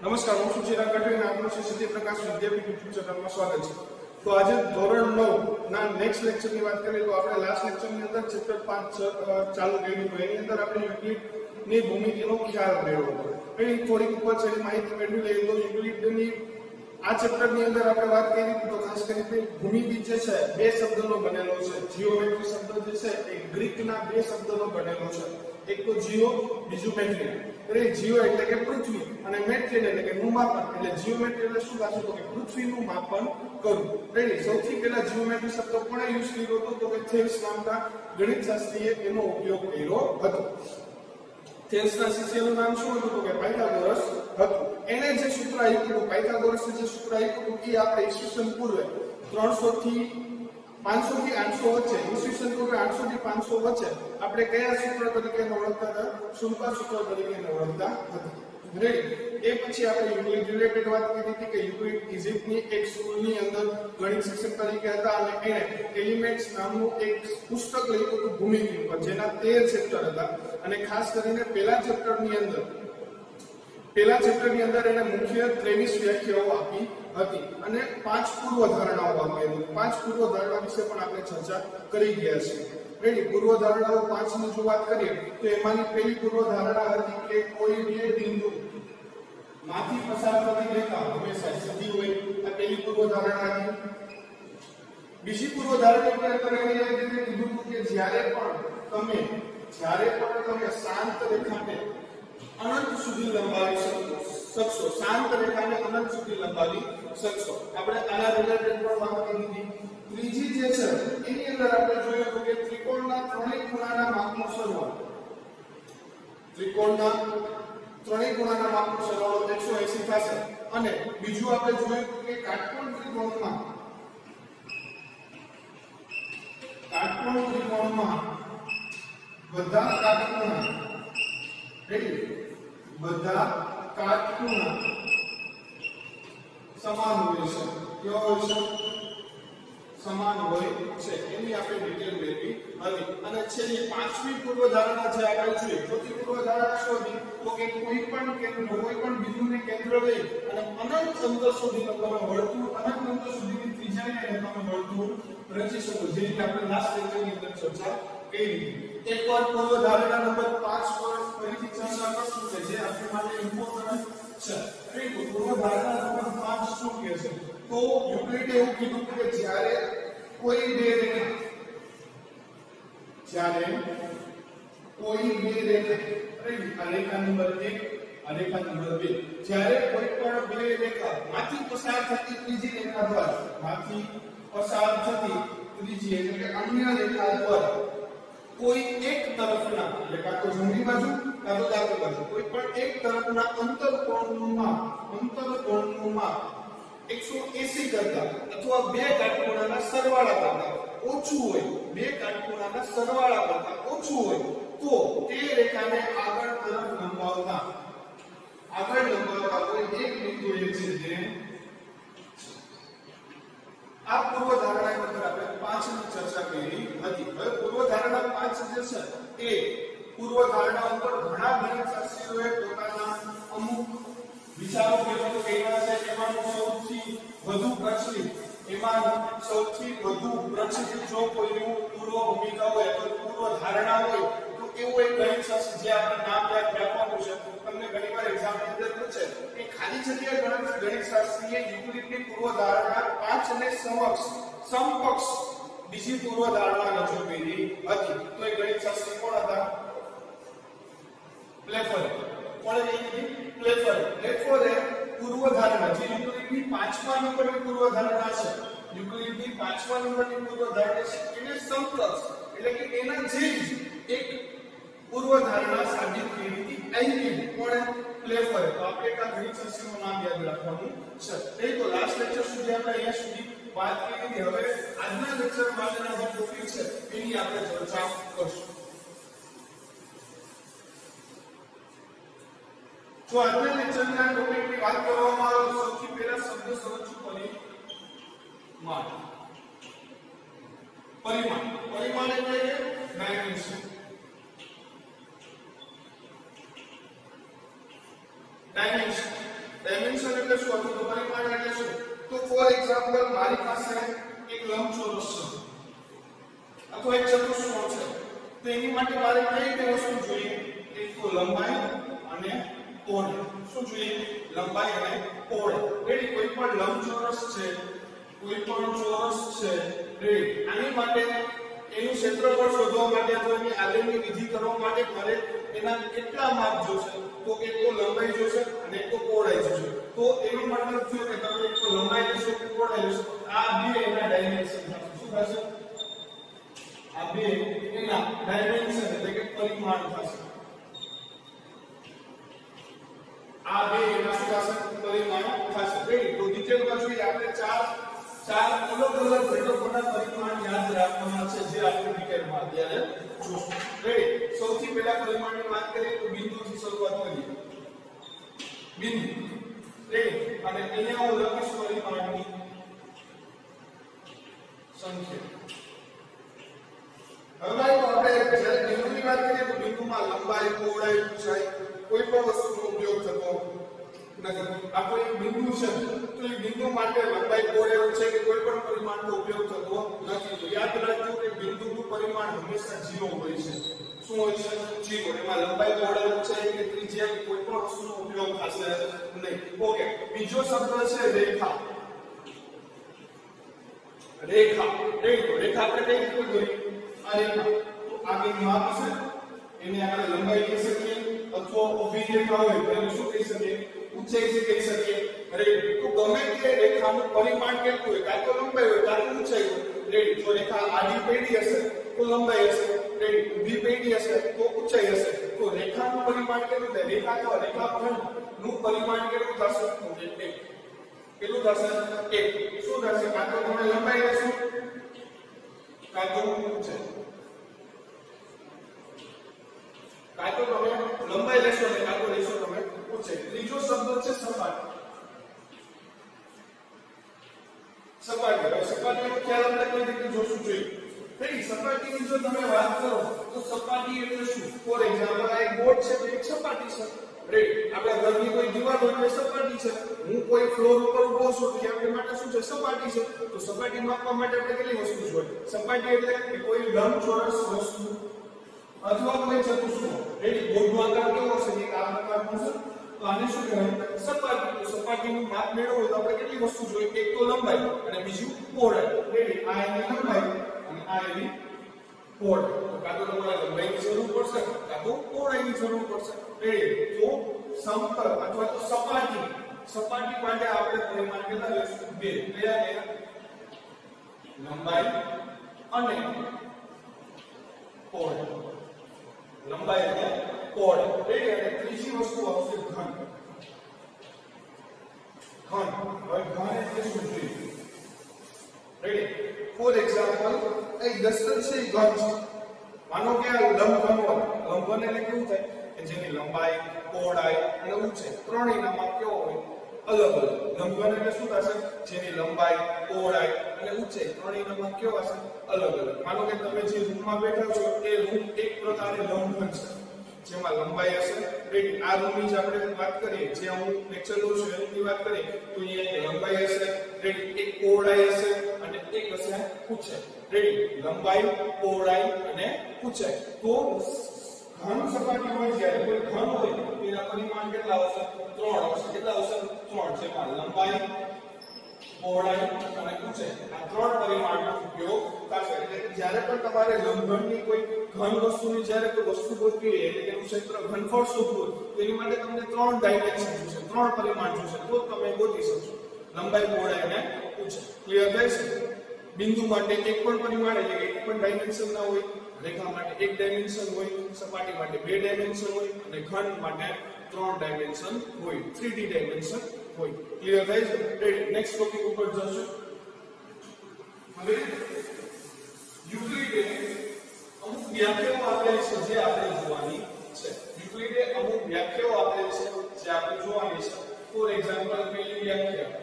નમસ્કાર, હું છું ચિરાગ ગઢવી અને આપનું શ્રી સત્યપ્રકાશ વિદ્યાપીઠ યુટ્યુબ ચેનલમાં સ્વાગત છે. તો આજે ધોરણ 9 ના નેક્સ્ટ લેક્ચરની વાત કરીએ તો આપણે લાસ્ટ લેક્ચરની અંદર ચેપ્ટર 5 ચાલુ કર્યું હતું. એની અંદર આપણે યુક્લિડની ભૂમિતિનો ખ્યાલ મેળવ્યો હતો. એની થોડીક ઉપર ચડી માહિતી મેળવી લઈએ તો યુક્લિડની આ ચેપ્ટરની અંદર આપણે વાત કરી તો ખાસ કરીને ભૂમિતિ જે છે બે શબ્દનો બનેલો છે. જીઓમેટ્રી શબ્દ જે છે એ ગ્રીકના બે શબ્દનો બનેલો છે. એક તો જીઓ, બીજું મેટ્રી. એટલે જીઓ એટલે કે પૃથ્વી અને મેટ્રી એટલે કે નું માપન. એટલે જીઓમેટ્રી એટલે શું થશે તો કે પૃથ્વીનું માપન કરવું. એટલે સૌથી પહેલા જીઓમેટ્રી શબ્દ કોણે યુઝ કર્યો હતો તો કે થેલ્સ નામના ગણિતશાસ્ત્રીએ એનો ઉપયોગ કર્યો હતો. થેલ્સના શિષ્યનું નામ શું હતું તો કે પાયથાગોરસ હતું. એને જે સૂત્ર આપ્યું હતું, પાયથાગોરસે જે સૂત્ર આપ્યું હતું એ આપણે ઈસવીસન પૂર્વે 300 થી 500 થી 800 વચ્ચે, ઈસવીસન પૂર્વે 800 થી 500 વચ્ચે આપણે કયા સૂત્ર તરીકે ઓળખતા હતા? શુલ્કા સૂત્ર તરીકે ઓળખતા હતા. રેડી. એ પછી આપણે યુક્લિડ રિલેટેડ વાત કરી હતી કે યુક્લિડ ઇજિપ્તની એક સ્કૂલની અંદર ગણિત શિક્ષક તરીકે હતા અને એણે એલિમેન્ટ્સ નામનું એક પુસ્તક લખ્યું હતું ભૂમિતિ ઉપર, જેના 13 ચેપ્ટર હતા. અને ખાસ કરીને પહેલા ચેપ્ટરની અંદર એને મુખ્ય 23 વ્યાખ્યાઓ આપી હતી અને 5 પૂર્વધારણાઓ આપી હતી. 5 પૂર્વધારણા વિશે પણ આપણે ચર્ચા કરી ગયા છીએ. રેડી. પૂર્વધારણાઓ 5 ની જો વાત કરીએ તો એમાંની પહેલી પૂર્વધારણા હતી કે કોઈ બે બિંદુ માંથી પસાર થતી રેખા હંમેશા સીધી હોય. આ પહેલી પૂર્વધારણા હતી. બીજી પૂર્વધારણા અંદર એને કીધું કે જ્યારે પણ તમે શાંત રેખાને અનંત સુધી લંબાવી શકશો, શાંત રેખાને અનંત સુધી લંબાવી શકશો. આપણે આના રિલેટેડ પણ વાત કરી હતી. ત્રીજી જે છે એની અંદર આપણે જોયું કે ત્રિકોણના ત્રણેય ખૂણાના માપનો સરવાળો, ત્રિકોણના ત્રણેય ખૂણાના માપનો સરવાળો 180 થશે. અને બીજું આપણે જોયું કે કાટકોણ ત્રિકોણમાં બધા કાટખૂણા સમાન હોય છે. કેવા હોય છે? સમાન હોય છે. એની આપણે ડિટેલ મેળવી હતી. અને છેલ્લી પાંચમી પૂર્વધારણા જે આપણે જોઈએ, ચોથી પૂર્વધારણા શું હતી તો કે કોઈ પણ બિંદુને કેન્દ્ર લઈ અને અનંત અંતર સુધીનો તમે વર્તુળ, અનંત અંતર સુધીની ત્રિજ્યાને તમે વર્તુળ રચી શકો, જેની આપણે લાસ્ટ લેક્ચરની અંદર ચર્ચા કરી. એકવાર પૂર્વધારણા નંબર 5 પર ફરીથી ચર્ચા કરશું કે જે આપણી માટે ઇમ્પોર્ટન્ટ છે. પૂર્વધારણા નંબર 5 શું કહે છે તો યુક્લિડે એવું કીધું કે જ્યારે કોઈ બે રેખા રેખા નંબર 1 અને રેખા નંબર 2, જ્યારે કોઈ પણ બે રેખા માંથી પસાર થતી ત્રીજી રેખા દ્વારા એટલે કે અન્ય રેખા દ્વારા કોઈ એક તરફના એટલે કાં તો જમણી બાજુ કાં તો ડાબી બાજુ કોઈ પણ એક તરફના અંતરકોણનું માપ 180 કરતા અથવા બે કાટખૂણાના સરવાળા કરતા ઓછું હોય, તો તે રેખાને આગળ લંબાવતા કોઈ એક બિંદુએ છે જે આ પૂર્વધારણા અંદર આપણે 5 ની ચર્ચા કરી હતી. હવે પૂર્વધારણા 5 જે છે એ પૂર્વધારણા ઉપર ઘણા ગણિતશાસ્ત્રીઓએ પોતાના અમુક વિચારો વ્યક્ત કર્યા છે. એમાંનું સૌથી વધુ પ્રચલિત જો કોઈનું પૂર્વ ભૂમિકા હોય અથવા પૂર્વધારણા હોય તો એવું એક ગણિતશાસ્ત્ર જે આપણે નામ યાદ રાખવાનું છે. તમને ઘણીવાર એક્ઝામની અંદર પૂછે કે ખાલી જગ્યા ગણિતશાસ્ત્રીએ યુક્લિડની પૂર્વધારણા 5 અને સમકક્ષ બીજી પૂર્વધારણા રજૂ કરી હતી. તો એ ગણિતશાસ્ત્રી કોણ હતા? પ્લેફર. પ્લેફરે પૂર્વધારણા જે યુક્લિડની 5મા નંબરની પૂર્વધારણા છે, યુક્લિડની 5મા નંબરની પૂર્વધારણા છે એને સમકક્ષ એટલે કે એના જેવી એક પૂર્વધારણા સાબિત કરી હતી આઈપી. કોણે? પ્લેફરે. તો આપણે એક ગણિતશાસ્ત્રીનું નામ યાદ રાખવાનું છે. તો લાસ્ટ લેક્ચર સુધી આપણે અહીંયા સુધી વાત કરી હતી. હવે આજના લેક્ચર માટેના જે ટોપિક છે એની આપણે ચર્ચા કરશું. તો આજના લેક્ચરના ટોપિકની વાત કરવામાં આવે તો સૌથી પહેલા શબ્દ સમજવું પરિમાણ એટલે કે ડાયમેન્શન. ડાયમેન્શન ડાયમેન્શન એટલે શું અથવા તો પરિમાણ એટલે શું? તો ફોર એક્ઝામ્પલ મારી પાસે એક લંબચોરસ છે અથવા એક ચતુષ્કોણ છે, તો એની માટે મારે કઈ કઈ વસ્તુ જોઈએ? એક તો લંબાઈ અને પહોળાઈ. શું જોઈએ? લંબાઈ અને પહોળાઈ. રેડી? કોઈ પણ લંબચોરસ છે, કોઈ પણ ચોરસ છે, રેડી? આની માટે એનું ક્ષેત્રફળ શોધવા માટે અથવા એની આગળની વિધિ કરવા માટે મારે એના કેટલા માપ જોશે? તો એક તો લંબાઈ જોશે અને એક તો પહોળાઈ જોશે. તો એનો મતલબ થયો કે તમે એક તો લંબાઈ લેશો કે પહોળાઈ લેશો, આ બે એના ડાયમેન્શન થશે. શું થશે? આ બે એના ડાયમેન્શન એટલે કે પરિમાણ થશે. આ બે એના શું થશે? પરિમાણ થશે. રેડી? તો ડિટેલમાં જોઈએ આપણે ચાર અલગ અલગ ઘટકોના પરિમાણ યાદ રાખવાના છે, જે આપણે ડિટેલમાં અત્યારે જોશું. રેડી? સૌથી પહેલા પરિમાણની વાત કરીએ તો બિંદુથી શરૂઆત કરીએ. બિંદુ. રેડી? અને અહીંયા હું લખીશ પરિમાણની સંખ્યા. હવે ભાઈ આપણે જ્યારે બિંદુની વાત કરીએ તો બિંદુમાં લંબાઈ, પહોળાઈ, ઊંચાઈ કોઈ પણ વસ્તુનો ઉપયોગ થતો નથી. આ કોઈ બિંદુ છે તો એ બિંદુ માટે લંબાઈ, પહોળાઈ, ઊંચાઈ કે કોઈ પણ પરિમાણનો ઉપયોગ થતો નથી. તો યાદ રાખજો કે બિંદુનું પરિમાણ હંમેશા 0 હોય છે. શું હોય છે? 0. એમાં લંબાઈ, પહોળાઈ, ઊંચાઈ કે ત્રિજ્યા કોઈ પણ વસ્તુનો ઉપયોગ થશે નહીં. ઓકે. બીજો શબ્દ છે રેખા. રેખા. રેખા આપણે કઈ રીતે દોરી? આ રેખા. તો આ બિંદુ છે, એને આપણે લંબાઈ કહી શકીએ અથવા ઊભી રેખા હોય તો એને શું કહી શકીએ? ઊંચાઈ કહી શકીએ. રેડી? તો ગમે તે રેખાનું પરિમાણ કેટલું હોય, કાં તો લંબાઈ હોય કાં તો ઊંચાઈ હોય. રેડી? જો રેખા આડી પેડી હશે તો લંબાઈ હશે, રેડી? ઊભી પેડી હશે તો ઊંચાઈ હશે. તો રેખાનું પરિમાણ કેટલું થાય? રેખાખંડનું પરિમાણ કેટલું થશે? 1. કેટલું થશે? 1. શું થશે? કાં તો તમે લંબાઈ લેશો કાં તો ઊંચાઈ. કાં તો તમે લંબાઈ લેશો ને કાં તો લેશો તમે ઊંચાઈ. ત્રીજો શબ્દ છે સપાટી. સપાટીનો ખ્યાલ આપણે કઈ રીતે જોશું જોઈએ? રેડી? સપાટીની જો તમે વાત કરો તો સપાટી એટલે શું? ફોર એક્ઝામ્પલ આ એક બોર્ડ છે તો એક સપાટી છે. રેડી? આપણા ઘરની કોઈ દીવાલ હોય તો સપાટી છે. હું કોઈ ફ્લોર ઉપર ઊભો છું તો આપણા માટે શું છે? સપાટી છે. તો સપાટી માપવા માટે આપણે કેટલી વસ્તુ જોઈએ? સપાટી એટલે કે કોઈ લંબચોરસ વસ્તુ અથવા કોઈ ચતુષ્કોણ. રેડી? બોર્ડનો આકાર કેવો છે? એક આ પ્રકારનો છે. તો આને શું કહેવાય? સપાટી. તો સપાટીનું માપ મેળવવું તો આપણે કેટલી વસ્તુ જોઈએ? એક તો લંબાઈ અને બીજું પહોળાઈ. રેડી? આ એની લંબાઈ અને આ એની પહોળાઈ. તો કાં તો તમારે લંબાઈની જરૂર પડશે કાં તો પહોળાઈની જરૂર પડશે. રેડી? તો સમતલ અથવા તો સપાટી માટે આપણે પરિમાણ કેટલા લેશું? 2. કયા? લંબાઈ અને પહોળાઈ. લંબાઈ અને પહોળાઈ. રેડી? અને ત્રીજી વસ્તુ આવશે ઘન. હવે ઘન એટલે શું જોઈએ? રેડી? ફોર એક્ઝામ્પલ એક દસ્તર છે એ ઘન છે. માનો કે આ લંબઘન હોય. લંબઘન એટલે કેવું થાય કે જેની લંબાઈ, પહોળાઈ અને ઊંચાઈ ત્રણેયના માપ કેવો હોય? અલગ અલગ. લંબઘન એટલે શું થશે? જેની લંબાઈ, પહોળાઈ અને ઊંચાઈ ત્રણેયના માપ કેવા હશે? અલગ અલગ. માનો કે તમે જે રૂમમાં બેઠા છો એ રૂમ એક પ્રકારે લંબઘન છે, જેમાં લંબાઈ હશે. રેડી? આ રૂમની જ આપણે વાત કરીએ, જે હું લેક્ચર લઉં છું એની વાત કરીએ તો અહીંયા લંબાઈ હશે. રેડી? એક પહોળાઈ હશે અને એક હશે ઊંચાઈ. રેડી? લંબાઈ, પહોળાઈ અને ઊંચાઈ. તો ઘન સપાટી હોય જ્યારે કોઈ ઘન હોય એના પરિમાણ કેટલા આવશે? 3 આવશે. કેટલા આવશે? 3. જેમાં લંબાઈ, પહોળાઈ અને ઊંચાઈ આ 3 પરિમાણનો ઉપયોગ થશે. એટલે જ્યારે પણ તમારે લંબઘનની કોઈ ઘન વસ્તુની જ્યારે કોઈ વસ્તુ ગોતવી હોય એટલે કે એનું ક્ષેત્ર ઘનફળ શોધવું હોય તો એની માટે તમને 3 ડાયમેન્શન જોશે, 3 પરિમાણ જોશે, તો તમે ગોતી શકશો. લંબાઈ, પહોળાઈ અને ઊંચાઈ. ક્લિયર થાય છે? બિંદુ માટે એક પણ પરિમાણ એટલે કે એક પણ ડાયમેન્શન ના હોય. રેખા માટે એક ડાયમેન્શન હોય, સપાટી માટે 2 ડાયમેન્શન હોય અને ઘન માટે 3 ડાયમેન્શન હોય, 3D ડાયમેન્શન હોય. ક્લિયર થાય છે? રેડી? નેક્સ્ટ ટોપિક ઉપર જશું. હવે યુક્લિડે અમુક વ્યાખ્યાઓ આપેલી છે જે આપણે જોવાની છે. યુક્લિડે અમુક વ્યાખ્યાઓ આપેલી છે જે આપણે જોવાની છે. ફોર એક્ઝામ્પલ પહેલી વ્યાખ્યા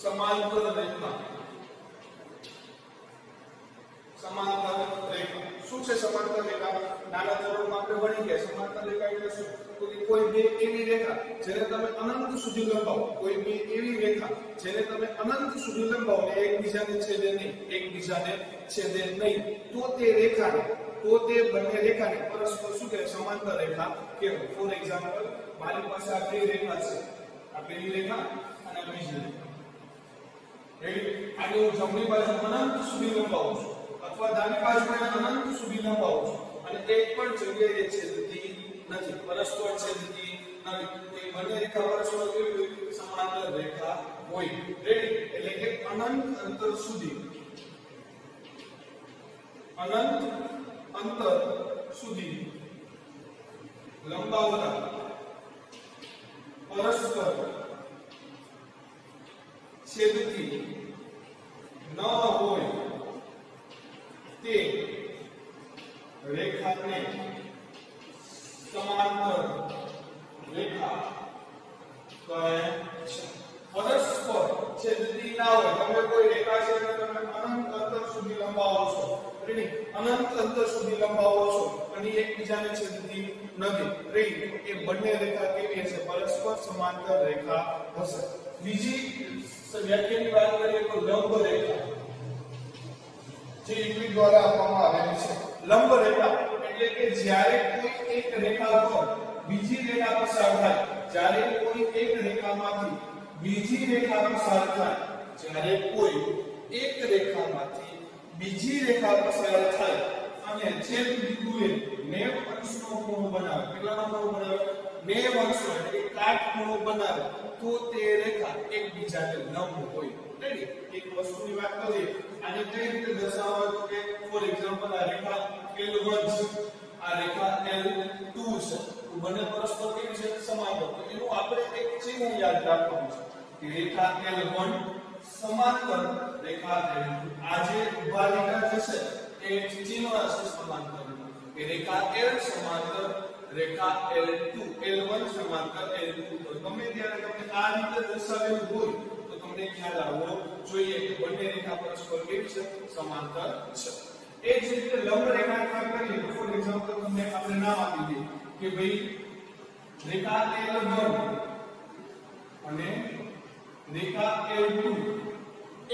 સમાંતર રેખા. સમાંતર રેખા શું છે? સમાંતર રેખા નાના ધોરણમાં આપણે ભણી ગયા. સમાંતર રેખા એટલે શું? તો કે કોઈ બે એવી રેખા જેને તમે અનંત સુધી લંબાવો, કોઈ બે એવી રેખા જેને તમે અનંત સુધી લંબાવો ને એકબીજાને છેદે નહીં, તો તે રેખાને, તો તે બંને રેખાને પરસ્પર શું કહેવાય? સમાંતર રેખા કહેવાય. ફોર એક્ઝામ્પલ, મારી પાસે આ બે રેખા છે, આ પેલી રેખા અને આ બીજી રેખા. આને હું જમણી બાજુ અનંત સુધી લંબાવું છું અથવા ડાબી બાજુ અનંત સુધી લંબાવું છું અને એક પણ જગ્યાએ છેદતી નથી, પરસ્પર છેદતી નથી. એ બંને રેખા પરસ્પર કેવી હોય? સમાંતર રેખા હોય. રેડી? એટલે કે અનંત અંતર સુધી, અનંત અંતર સુધી લંબાવતા પરસ્પર છેદતી ન હોય તે રેખાને સમાંતર રેખા કહે છે. પરસ્પર છેદતી ના હોય, તમે કોઈ રેખા છે કે તમે અનંત અંતર સુધી લંબાવો છો, અનંત અંતર સુધી લંબાવો છો અને એકબીજાને છેદતી નથી, એ બંને રેખા કેવી હશે? પરસ્પર સમાંતર રેખા હશે. બીજી વ્યાખ્યાની વાત કરીએ તો લંબ રેખા, જે યુક્લિડ દ્વારા આપવામાં આવેલી છે. લંબ રેખા એટલે કે જ્યારે કોઈ એક રેખા પર બીજી રેખા પસાર થાય, જ્યારે કોઈ એક રેખામાંથી બીજી રેખા પસાર થાય, જ્યારે કોઈ એક રેખામાંથી બીજી રેખા પસાર થાય અને છેદ બિંદુએ 90 અંશનો ખૂણો બનાવે. કેટલાનો ખૂણો બનાવે? 90 અંશનો, એટલે કે કાટખૂણો બનાવે, તો તે રેખા એકબીજાને લંબ હોય. રેડી? એક વસ્તુની વાત કરીએ, આને કઈ રીતે દર્શાવવા? તો કે ફોર એક્ઝામ્પલ, આ રેખા L1 છે, આ રેખા L2 છે, તો બંને પરસ્પર કેવી છે? સમાંતર. તો એનું આપણે એક ચિહ્ન યાદ રાખવાનું છે કે રેખા L1 સમાંતર રેખા L2. આ જે ઉભા રેખા જે છે એ ચિહ્ન હશે સમાંતર, કે રેખા L સમાંતર રેખા L2, L1 સમાંતર L2. તો તમે ત્યારે તમને આ રીતે દર્શાવેલું હોય તો તમને ખ્યાલ આવવો જોઈએ કે બંને રેખા પરસ્પર કેવી છે? સમાંતર છે. એ જ રીતે લંબ રેખાની વાત કરીએ તો ફોર એક્ઝામ્પલ તમને આપણે નામ આપી દઈએ કે ભાઈ રેખા L1 અને રેખા L2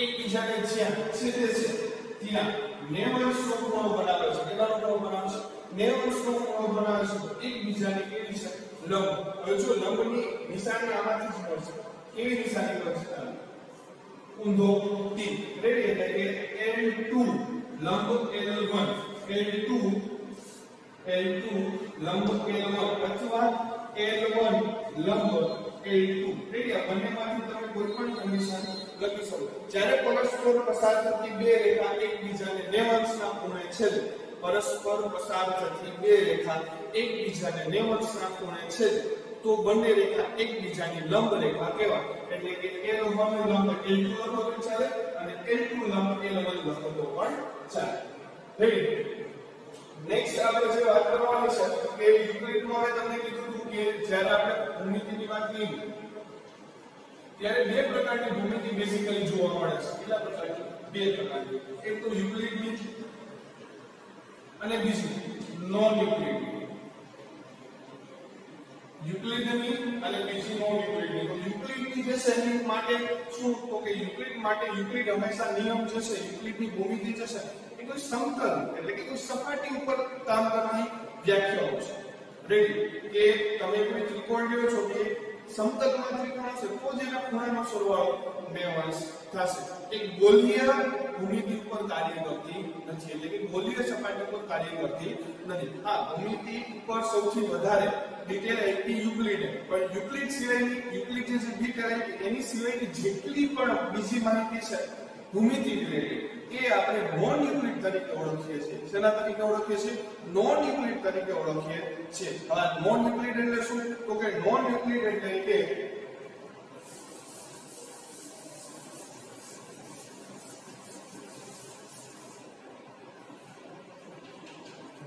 એકબીજાને જ્યાં છેદે છે ત્યાં 90 અંશનો ખૂણો બનાવે છે. કેટલાનો ખૂણો બનાવે છે? 90 અંશનો ખૂણો બનાવે છે. એકબીજાને કેવી છે? લંબ. હવે જો લંબની નિશાની આમાંથી જ મળશે. કેવી નિશાની મળશે? ઊંધો તીર. રેડી? એટલે કે L2 લંબ L1, L2 લંબ L1 અથવા L1 લંબ L2. રેડી? આ બંનેમાંથી તમે કોઈ પણ કન્ડિશન લખી શકો. જ્યારે પરસ્પર પસાર થતી બે રેખા એકબીજાને 90 અંશના ખૂણે છેદે, પરસ્પર પસાર થતી બે રેખા એકબીજાને 90 અંશના ખૂણે છેદે, તો બંને રેખા એકબીજાની લંબ રેખા કહેવાય. એટલે કે L1 લંબ L2 લખો તો ચાલે અને L2 લંબ L1 લખો તો પણ ચાલે. રેડી? નેક્સ્ટ આપણે જે વાત કરવાની છે કે યુક્લિડમાં મેં તમને કીધું હતું કે જ્યારે આપણે ભૂમિતિની વાત કરી ત્યારે બે પ્રકારની ભૂમિતિ બેઝિકલી જોવા મળે છે. કેટલા પ્રકારની? બે પ્રકારની. એક તો યુક્લિડની અને બીજી નોન યુક્લિડની. યુક્લિડની અને બીજી નોન યુક્લિડની. તો યુક્લિડની જે છે એની માટે શું? તો કે યુક્લિડ માટે યુક્લિડ હંમેશા નિયમ જે છે, યુક્લિડની ભૂમિતિ જે છે એ કોઈ સમતલ એટલે કે કોઈ સપાટી ઉપર કામ કરતી વ્યાખ્યાઓ છે. રેડી? કે તમે કોઈ ત્રિકોણ લ્યો છો કે સમતલમાં ત્રિકોણ છે તો જેના ખૂણાનો સરવાળો 90 અંશ થશે. એક ગોલીય ભૂમિતિ ઉપર કાર્ય કરતી નથી, એટલે કે ગોલીય સપાટી ઉપર કાર્ય કરતી નથી. હા, ભૂમિતિ ઉપર સૌથી વધારે ડિટેલ આપી યુક્લિડ, પણ યુક્લિડ સિવાયની, યુક્લિડ જે ડિટેલ આપી એની સિવાયની જેટલી પણ બીજી માહિતી છે ભૂમિતિ રિલેટેડ એ આપણે નોન યુક્લિડ તરીકે ઓળખીએ છીએ. શેના તરીકે ઓળખીએ છીએ? નોન યુક્લિડ તરીકે ઓળખીએ છીએ. હવે નોન યુક્લિડ એટલે શું? તો કે નોન યુક્લિડ એટલે કે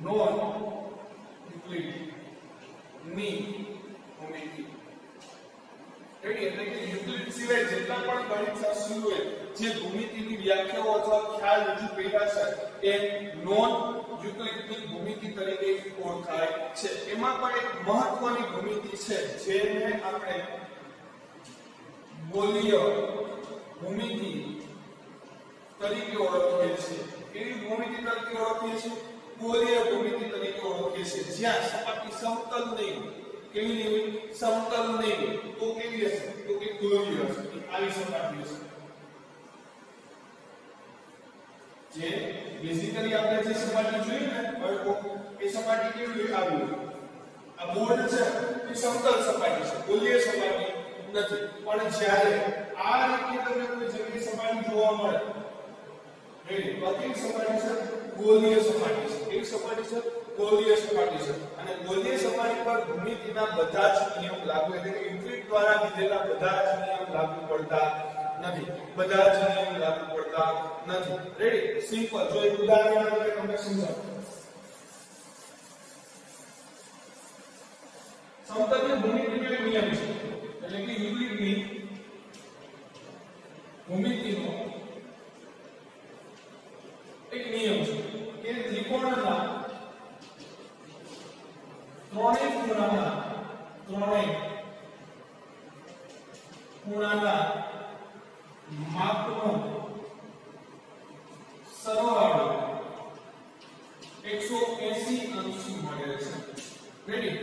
નોન યુક્લિડ ની ભૂમિતિ. એટલે કે યુક્લિડ સિવાય જેટલા પણ ગણિતશાસ્ત્રીઓએ જે ભૂમિતિની વ્યાખ્યાઓ અથવા ખ્યાલ રજૂ કર્યા છે એ નોન યુક્લિડની ભૂમિતિ તરીકે ઓળખાય છે. એમાં પણ એક મહત્વની ભૂમિતિ છે જેને આપણે ગોલીય ભૂમિતિ તરીકે ઓળખીએ છીએ. કેવી ભૂમિતિ તરીકે ઓળખીએ છીએ? ગોલીય ભૂમિતિ તરીકે ઓળખીએ છીએ. જ્યાં સપાટી સમતલ નહીં, કેવી નહીં હોય? સમતલ નહીં. તો કેવી હશે? તો કે ગોલીય હશે. આવી સપાટી હશે. જે બેઝિકલી આપણે જે સપાટી જોઈએ ને એ સપાટી કેવી હોય? આવી હોય. આ બોર્ડ છે એ સમતલ સપાટી છે, ગોલીય સપાટી નથી. પણ જ્યારે આ રીતે તમને કોઈ જગ્યાએ સપાટી જોવા મળે, રેડી, તો કેવી સપાટી છે? ગોલીય સપાટી છે. કેવી સપાટી છે? ગોલીય સપાટી છે. અને ગોલીય સપાટી પર ભૂમિતિના બધા જ નિયમ લાગુ, એટલે કે યુક્લિડ દ્વારા દીધેલા બધા જ નિયમ લાગુ પડતા નથી. બધા જ નિયમ લાગુ પડતા નથી. Ready, simple. જો એક ઉદાહરણ આપણે તમને સમજાવું. સમતલની ભૂમિતિનો એક નિયમ છે, એટલે કે યુક્લિડની ભૂમિતિનો એક નિયમ છે કે ત્રિકોણના ત્રણેય ખૂણાના માપનો સરવાળો 180 અંશ મળે છે. રેડી,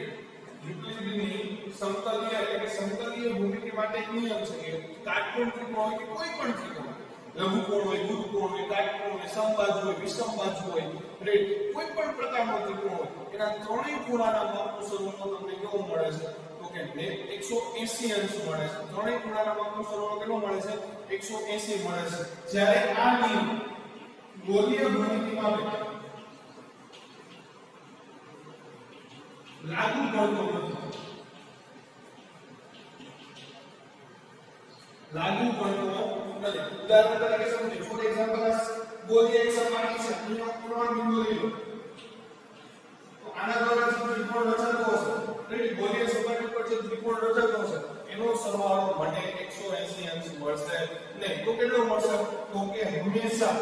યુક્લિડની સમતલીય એટલે કે સમતલીય ભૂમિતિ માટે એક નિયમ છે કે કાટકોણ ત્રિકોણ હોય કે કોઈ પણ ત્રિકોણ, લઘુકોણ હોય, ગુરુકોણ હોય, કાટકોણ હોય, સમબાજુ હોય, વિષમબાજુ હોય, રેડી, કોઈ પણ પ્રકારનો ત્રિકોણ હોય, એના ત્રણેય ખૂણાના માપનો સરવાળો તમને કેવો મળે છે? તો કે 180 અંશ મળે છે. ત્રણેય ખૂણાના માપનો સરવાળો કેટલો મળે છે? 180 મળે છે. જ્યારે આ નિયમ ગોલીય ભૂમિતિમાં લાગુ પડતો નથી. લાગુ પડતો નથી. ઉદાહરણ તરીકે સમજો. ફોર એક્ઝામ્પલ, ગોલીય એક સપાટી છે, અહીંયા ત્રણ બિંદુ લઈ લો. તો આના દ્વારા જે ત્રિકોણ રચાતો હશે, રેડી, ગોલીય સપાટી પર જે ત્રિકોણ રચાતો હશે એનો સરવાળો મને 180 અંશ મળશે નહીં. તો કેટલો મળશે? તો કે હંમેશા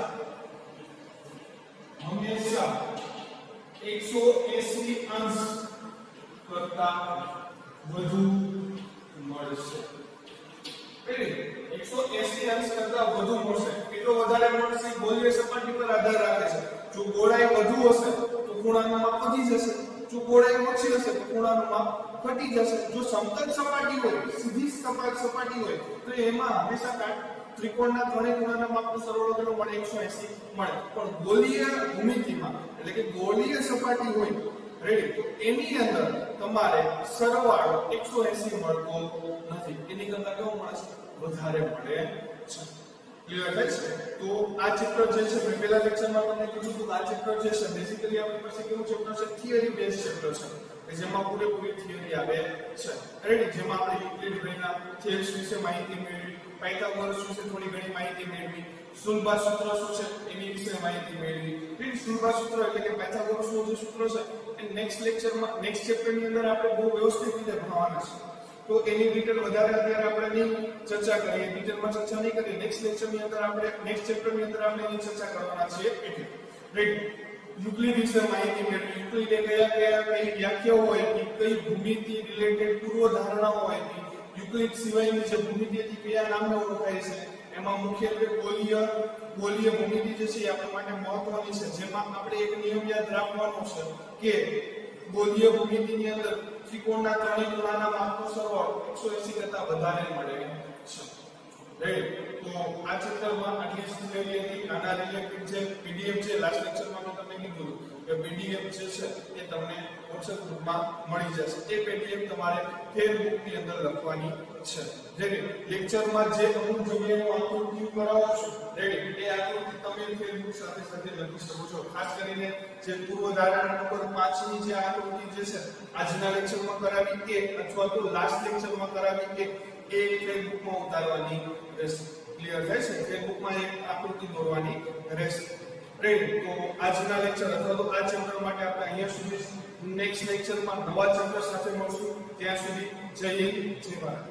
180 અંશ કરતા વધુ મળશે. રેડી, 180 અંશ કરતા વધુ મળશે. કેટલો વધારે મળશે? ગોલીય સપાટી પર આધાર રાખે છે. જો ગોળાઈ વધુ હશે તો ખૂણાનું માપ વધી જશે. જો ગોળાઈ ઓછી હશે તો ખૂણાનું માપ ઘટી જશે. જો સમતલ સપાટી હોય, સીધી સપાટી હોય તો એમાં હંમેશા ત્રિકોણના ત્રણેય ખૂણાના માપનો સરવાળો કેટલો મળે? 180 મળે. પણ ગોલીય ભૂમિતિમાં એટલે કે ગોલીય સપાટી હોય, રેડી, તો એની અંદર તમારે સરવાળો 180 મળતો નથી. એની કરતા કેવો મળે છે? વધારે મળે છે. ક્લિયર થાય છે? તો આ ચેપ્ટર જે છે મેં પહેલા લેક્ચરમાં તમને કીધું હતું, આ ચેપ્ટર જે છે બેઝિકલી આપણી પાસે કેવું ચેપ્ટર છે? થિયરી બેઝ ચેપ્ટર છે, કે જેમાં પૂરેપૂરી થિયરી આવે છે. રેડી, જેમાં આપણે યુક્લિડ ના થિયરી વિશે માહિતી મેળવી, પાયથાગોરસ વિશે થોડી ઘણી માહિતી મેળવી, શુલ્બા સૂત્ર શું છે એની વિશે માહિતી મેળવી. રેડી, શુલ્બા સૂત્ર એટલે કે પાયથાગોરસનું જે સૂત્ર છે એ નેક્સ્ટ લેક્ચરમાં નેક્સ્ટ ચેપ્ટરની અંદર આપણે બહુ વ્યવસ્થિત રીતે ભણવાના છે. તો એની ડિટેલ વધારે અત્યારે આપણે નહીં ચર્ચા કરીએ, ડિટેલમાં ચર્ચા નહીં કરીએ. નેક્સ્ટ લેક્ચરની અંદર આપણે નેક્સ્ટ ચેપ્ટરની અંદર આપણે એની ચર્ચા કરવાના છીએ. એટલે રેડી, યુક્લિડ વિશે માહિતી મેળવી, યુક્લિડે કઈ વ્યાખ્યાઓ હોય, કઈ ભૂમિતિ રિલેટેડ પૂર્વધારણાઓ હોય, યુક્લિડ સિવાયની જે ભૂમિતિ હતી કયા નામે ઓળખાય છે, એમાં મુખ્યત્વે ગોલીય ભૂમિતિ જે છે એ આપણા માટે મહત્વની છે. જેમાં આપણે એક નિયમ યાદ રાખવાનો છે કે ગોલીય ભૂમિતિની અંદર ત્રિકોણના ત્રણેય ખૂણાના માપનો સરવાળો 180 કરતા વધારે મળે છે. રાઈટ, તો આ ચેપ્ટરમાં આટલી જ થિયરી હતી. આના રિલેટેડ જે પીડીએફ છે લાસ્ટ લેક્ચરમાં મેં તમને કીધું કે પીડીએફ જે છે એ તમને WhatsApp ગ્રુપમાં મળી જશે. એ પીડીએફ તમારે ફેસબુક ની અંદર લખવાની છે. રેડી, લેક્ચરમાં જે અમુક જગ્યાએ આકૃતિ કરાવો છો, રેડી, એ આકૃતિ તમે ફેસબુક સાથે સાથે લખી શકો છો. ખાસ કરીને જે પૂર્વધારણા નંબર 5 ની જે આકૃતિ જે છે આજના લેક્ચરમાં કરાવી કે અથવા તો લાસ્ટ લેક્ચરમાં કરાવી કે એ ફેસબુકમાં ઉતારવાની રહેશે. ક્લિયર થાય છે? ફેસબુકમાં એક આકૃતિ દોરવાની રહેશે. રેડી, તો આજના લેક્ચર અથવા તો આ ચેપ્ટર માટે આપણે અહીંયા સુધી, નેક્સ્ટ લેક્ચરમાં નવા ચેપ્ટર સાથે મળશું. ત્યાં સુધી જય હિન્દ, જય ભારત.